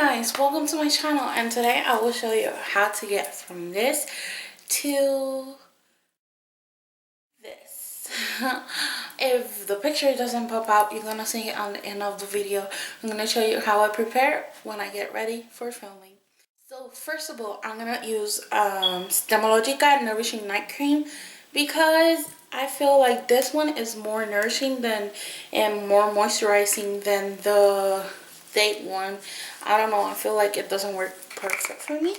guys, welcome to my channel, and today I will show you how to get from this to this. If the picture doesn't pop out, you're gonna see it on the end of the video. I'm gonna show you how I prepare when I get ready for filming. So first of all, I'm gonna use Stemologica Nourishing Night Cream because I feel like this one is more nourishing than and more moisturizing than the date one. I don't know, I feel like it doesn't work perfect for me.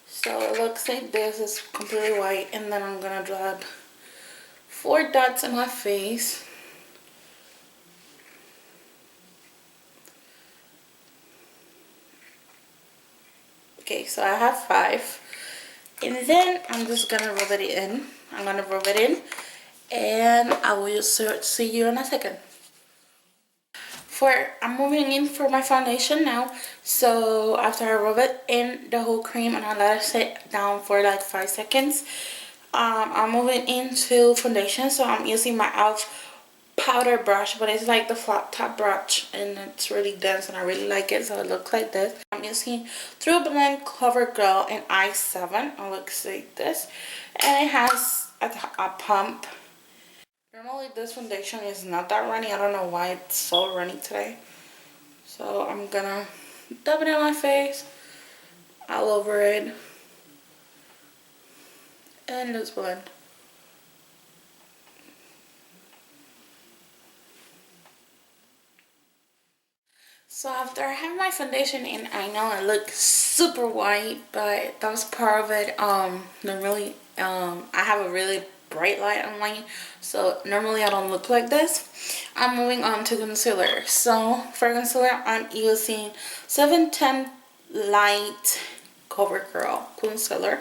So it looks like this is completely white, and then I'm gonna dab 4 dots in my face. Okay, so I have 5, and then I'm just gonna rub it in. I'm gonna rub it in, and I will see you in a second. I'm moving in for my foundation now. So after I rub it in the whole cream and I let it sit down for like 5 seconds, I'm moving into foundation. So I'm using my e.l.f. powder brush, but it's like the flat top brush and it's really dense and I really like it, so it looks like this. I'm using True Blend CoverGirl in I7. It looks like this, and it has a pump. Normally this foundation is not that runny. I don't know why it's so runny today. So I'm gonna dab it in my face, all over it, and just blend. So after I have my foundation in, I know it looks super white, but that was part of it. Normally, I have a really bright light on mine, so normally I don't look like this. I'm moving on to concealer. So for concealer, I'm using 710 Light CoverGirl concealer,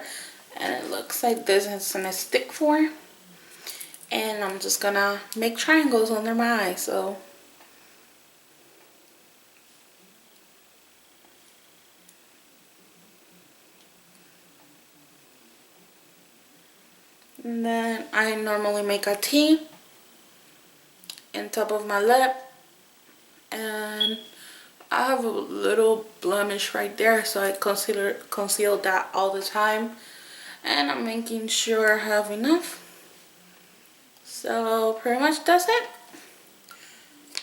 and it looks like this. It's in a stick form, and I'm just gonna make triangles under my eyes. So and then I normally make a T on top of my lip, and I have a little blemish right there, so I conceal that all the time, and I'm making sure I have enough. So pretty much that's it.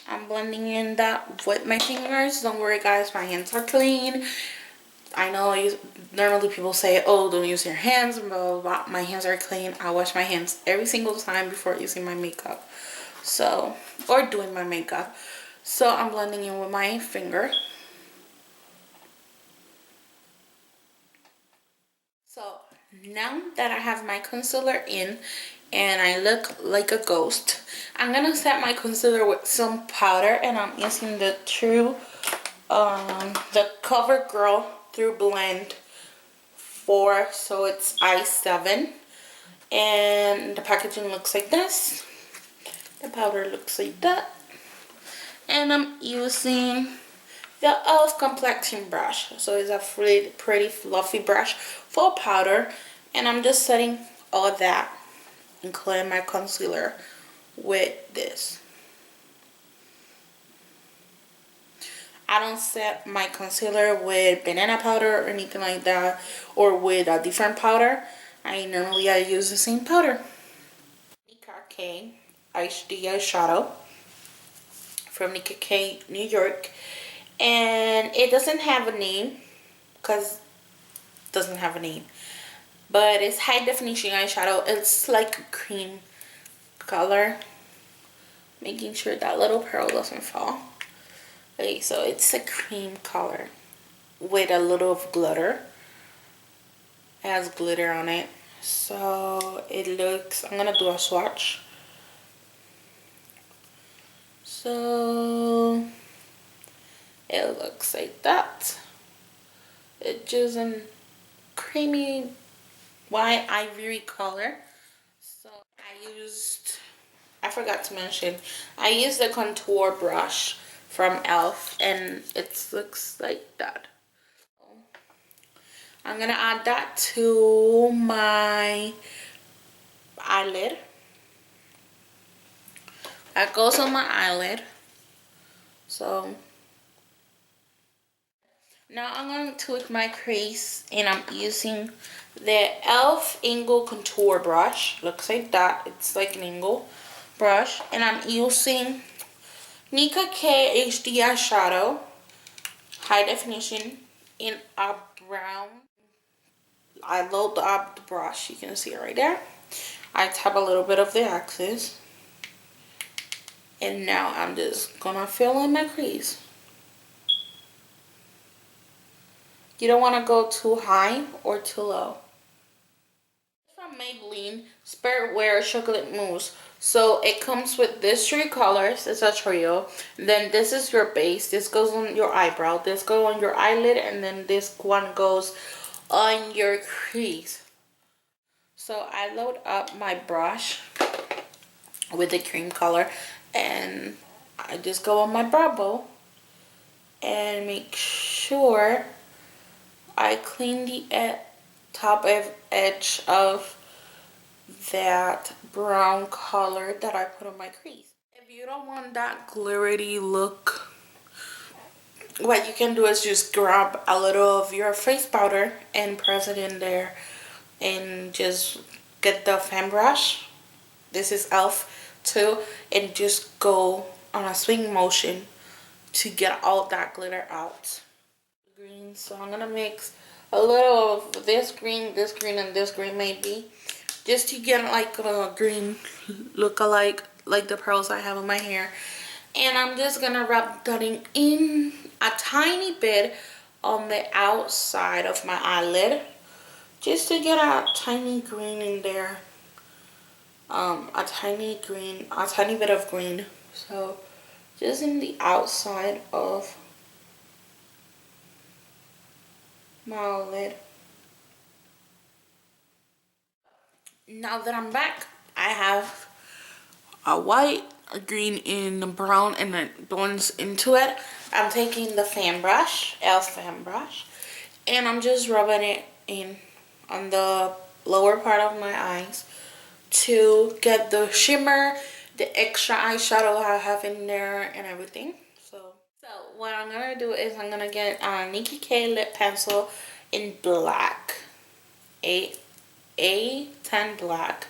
I'm blending in that with my fingers. Don't worry guys, my hands are clean. I know normally people say, oh, don't use your hands, but my hands are clean. I wash my hands every single time before using my makeup, so, or doing my makeup. So I'm blending in with my finger. So now that I have my concealer in and I look like a ghost, I'm gonna set my concealer with some powder, and I'm using the the CoverGirl Through Blend 4, so it's I7, and the packaging looks like this. The powder looks like that, and I'm using the e.l.f. complexion brush. So it's a pretty fluffy brush for powder, and I'm just setting all of that, including my concealer, with this. I don't set my concealer with banana powder or anything like that, or with a different powder. I use the same powder. HD eyeshadow from Nika K, New York, and it doesn't have a name because it doesn't have a name, but it's high definition eyeshadow. It's like a cream color, making sure that little pearl doesn't fall. Okay, so it's a cream color with a little of glitter. It has glitter on it, so it looks, I'm gonna do a swatch. So it looks like that. It's just a creamy white ivory color. So I forgot to mention, I used the contour brush from e.l.f. and it looks like that. I'm gonna add that to my eyelid. That goes on my eyelid. So Now I'm going to tweak my crease, and I'm using the e.l.f. Angle Contour Brush. Looks like that. It's like an angle brush. And I'm using Nika K HD eyeshadow, high definition, in a brown. I load up the brush. You can see it right there. I tap a little bit of the axis. And now I'm just gonna fill in my crease. You don't want to go too high or too low. From Maybelline Spirit Wear Chocolate Mousse. So it comes with this 3 colors. It's a trio. Then this is your base. This goes on your eyebrow. This goes on your eyelid. And then this one goes on your crease. So I load up my brush with the cream color. And I just go on my brow bone. And make sure I clean the top edge of that brown color that I put on my crease. If you don't want that glittery look, what you can do is just grab a little of your face powder and press it in there, and just get the fan brush. This is e.l.f. too, and just go on a swing motion to get all that glitter out. Green, so I'm gonna mix a little of this green, and this green maybe, just to get like a green look alike, like the pearls I have in my hair. And I'm just gonna rub that in a tiny bit on the outside of my eyelid, just to get a tiny green in there. A tiny bit of green. So just in the outside of my eyelid. Now that I'm back, I have a white, a green, and a brown, and then blends into it. I'm taking the fan brush, e.l.f. fan brush, and I'm just rubbing it in on the lower part of my eyes to get the shimmer, the extra eyeshadow I have in there, and everything. So what I'm gonna do is I'm gonna get a Nika K lip pencil in black, A10 black.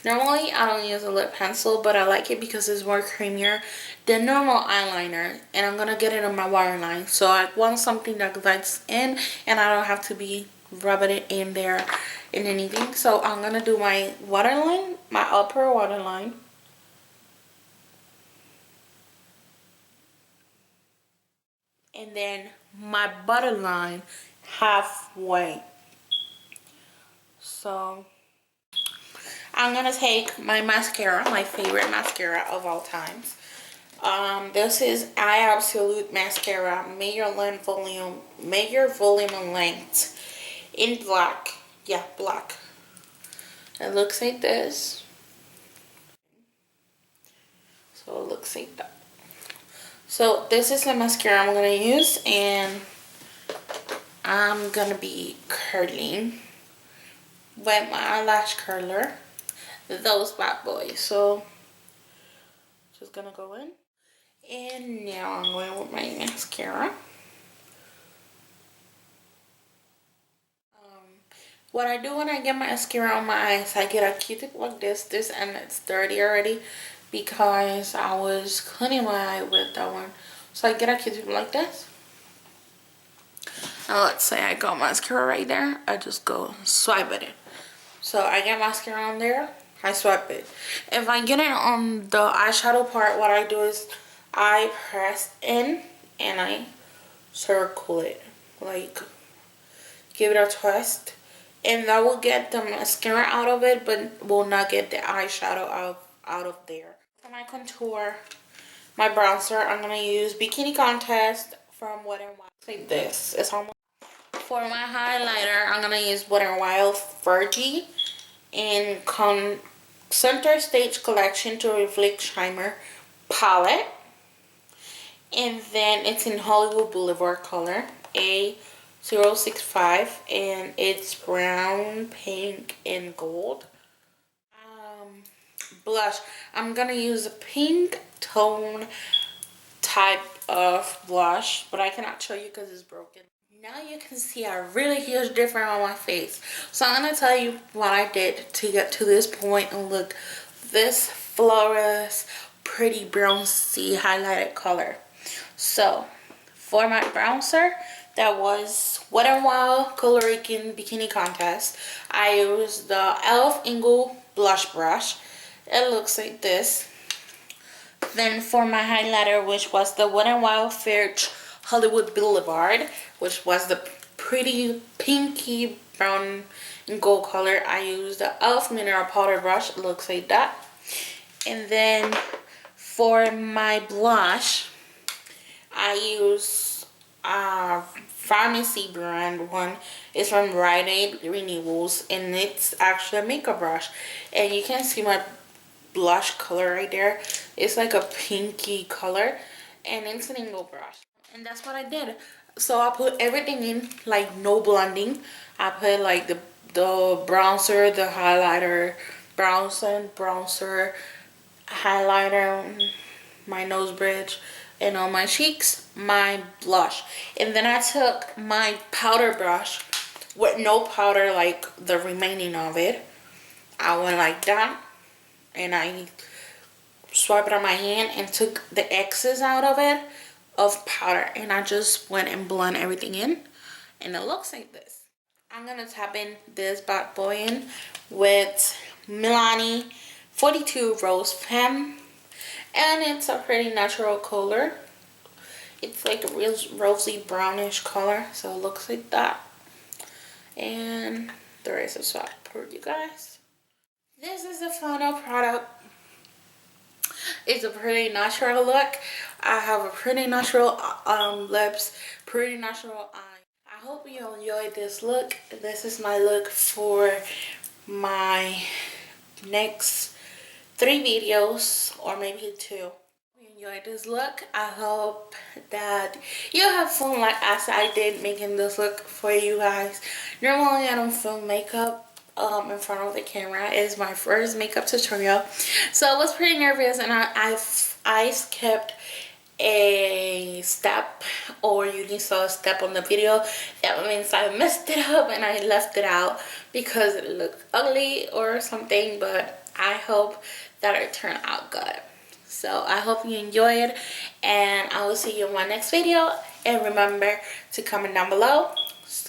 Normally I don't use a lip pencil, but I like it because it's more creamier than normal eyeliner, and I'm gonna get it on my waterline. So I want something that glides in, and I don't have to be rubbing it in there in anything. So I'm gonna do my waterline, my upper waterline. And then my butterline halfway. So I'm gonna take my mascara, my favorite mascara of all times. This is I Absolute Mascara, Major Volume and Length in black. Yeah, black. It looks like this. So it looks like that. So this is the mascara I'm gonna use, and I'm gonna be curling with my eyelash curler, those bad boys. So just gonna go in, and now I'm going with my mascara. What I do when I get my mascara on my eyes, I get a Q-tip like this, and it's dirty already because I was cleaning my eye with that one. So I get a Q-tip like this. Now let's say I got mascara right there, I just go swipe it in. So I get mascara on there, I swipe it. If I get it on the eyeshadow part, what I do is I press in and I circle it, like give it a twist, and that will get the mascara out of it, but will not get the eyeshadow out of there. For my contour, my bronzer, I'm gonna use Bikini Contest from Wet n Wild. Like this. It's almost. For my highlighter, I'm gonna use Wet n Wild Fergie in Center Stage Collection to Reflect Shimmer palette, and then it's in Hollywood Boulevard color A065, and it's brown, pink, and gold. Blush, I'm gonna use a pink tone type of blush, but I cannot show you because it's broken. Now you can see a really huge difference on my face. So I'm going to tell you what I did to get to this point and look this flawless, pretty bronzy highlighted color. So for my bronzer, that was Wet n Wild Colorican Bikini Contest. I used the e.l.f. Angle blush brush. It looks like this. Then for my highlighter, which was the Wet n Wild Fair Hollywood Boulevard, which was the pretty pinky brown and gold color, I used the e.l.f. mineral powder brush. It looks like that. And then for my blush, I use Pharmacy brand one. It's from Rite Aid Renewals, and it's actually a makeup brush. And you can see my blush color right there. It's like a pinky color, and it's an angle brush. And that's what I did. So I put everything in, like no blending. I put like the bronzer, the highlighter, bronzer, highlighter, my nose bridge, and on my cheeks, my blush. And then I took my powder brush with no powder, like the remaining of it. I went like that, and I swiped it on my hand and took the excess out of it of powder, and I just went and blend everything in, and it looks like this. I'm gonna tap in this bad boy in with Milani 42 Rose Femme, and it's a pretty natural color. It's like a real rosy brownish color, so it looks like that. And there is a swap for you guys. This is the final product. It's a pretty natural look. I have a pretty natural lips, pretty natural eye. I hope you enjoyed this look. This is my look for my next 3 videos, or maybe 2. If you enjoyed this look, I hope that you have fun like as I did making this look for you guys. Normally I don't film makeup in front of the camera. It's my first makeup tutorial, so I was pretty nervous, and I skipped a step, or you saw a step on the video. That means I messed it up and I left it out because it looked ugly or something, but I hope that it turned out good. So I hope you enjoyed, and I will see you in my next video. And remember to comment down below,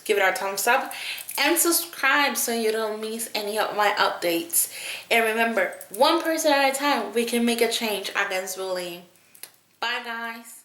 give it a thumbs up, and subscribe so you don't miss any of my updates. And remember, one person at a time, we can make a change against bullying. Bye guys.